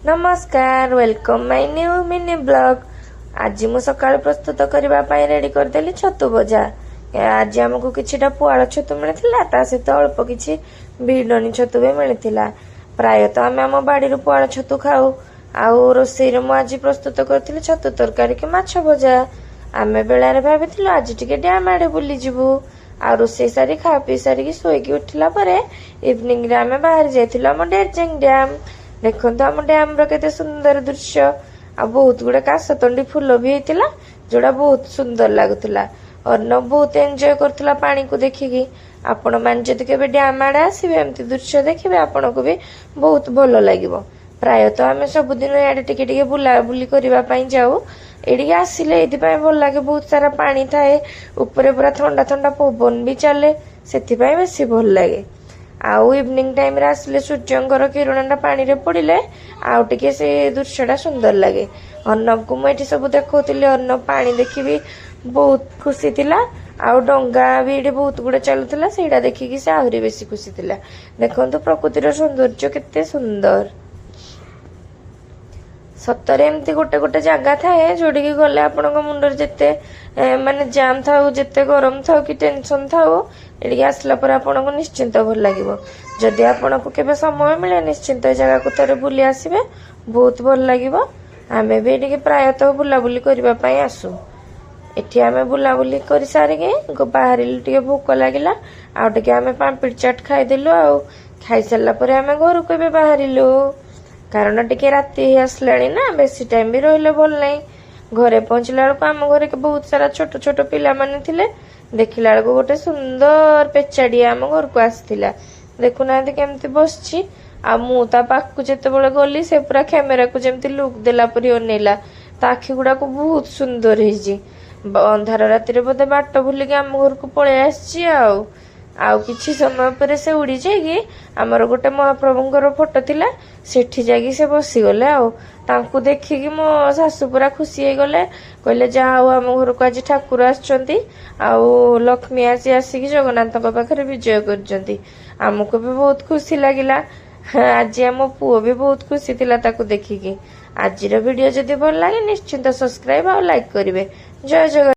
नमस्कार welcome my new mini blog. आज मु सकाळ प्रस्तुत करने रेडी करदेली छतु भजा। आज आमको किछिटा पुआल छतु मिलता ता सहित अल्प किछि बिडनी छतु भी मिलता। प्रायतः आम आम बाड़ी पुआल छतु खाऊ। आउ रोषेई मु आज प्रस्तुत करी छतु तरकारी कि माछ भजा। आम बेलार भाभी आज टिके डैम आड़े बुली जीवु। आ रोषेई सारी खा पी सारी शोईकी उठिला परे इवनिंग रे आम बाहर जाइथिलु आम डेरजेंग डैम। देखो आम डैम केते सुंदर दृश्य। आ बहुत गुड़े कासतंडी फूल भी होता जोड़ा बहुत सुंदर लगुला। अर्णव बहुत एंजॉय करथुला पानी को देखिकी। आपण मान जदि केबे डैम आड़े आसिबे एमती दृश्य देखिबे आपण को भी बहुत भल लागिबो। प्रायतः आम सबुदिन इे टिके टिके बुला बुली करबा पई जाऊ। एडिके आसिले एदिपाई भल लागे बहुत सारा पानी थाए ऊपर पूरा ठंडा ठंडा पवन भी चले सेथिपाई बेसी भल लागे। आउ इवनिंग टाइम रे आसले सूर्यंकर किरणटा पानी रे पड़िले आउ टिके से दृश्यटा सुंदर लगे। अर्णव को मुझे सब देखौतिली। अर्णव पानी देखी भी बहुत खुशी थिला। आउ डंगा भी एठी बहुत गुड़े चलुथिला सेटा देखिकी से आहुरी बेसी खुशी थिला। देखंतु प्रकृतिर सौंदर्य केते सुंदर। सतरे एमती गोटे गोटे जगह थाए जोड़ी गले आपण मुंडर जिते माने जाम थाउ जिते गरम थाउ कि टेंशन थाउ एडिके आसला पर आपण को निश्चिंत भल लागिवो। जदि आपण को केबे समय मिले निश्चिंत जगह को थरे बुली आसीबे बहुत भल लागिवो। आमे भी एडिके प्रायतः बुलाबुली करबा पई आसु। एठी आमे बुलाबुली करि सारिके बाहरिलु टिके भूख लागिला आ टिके आमे पांपड़ चाट खाइ देलु। आ खाइ सारला परे आमे घर को बाहरिलु कारण टिके राति आसलाणी ना बेसी टाइम भी रहिले भल नहीं। घरे पहुंचला बेलू आम घर के बहुत सारा छोट छोट पिला माने थिले। देखिला बेलू गोटे सुंदर पेचाड़ी आम घर को आसीथिला। देखुना केमती बसछि। आ मु ता पाखु जेतेबेले गली से पूरा कैमेरा को जेमती लुक देला परी अनेला। ता आखि गुडा को बहुत सुंदर हेजी। अंधार राति रे बोधे बाट भूलिके आम घर को पळे आछि। आउ किछि समय पर से उड़ी जाइए आमर गोटे महाप्रभुंकर फोटो थिला सेठी जागी से बसी गले। आउ तांकु देखिकी मो सासु पूरा खुशी हो गले। कहले जहा हो आम घर को आज ठाकुर आछंती आउ लक्ष्मी आसी आसिकी जगन्नाथ पाखरे विजय करजंती। आमको भी बहुत खुशी लागिला। आज आम पुओ भी बहुत खुशी थिला ताकु देखिकी। आजिर वीडियो जदि भल लागे निश्चिंत सब्सक्राइब और लाइक करिवे। जय जगन्नाथ।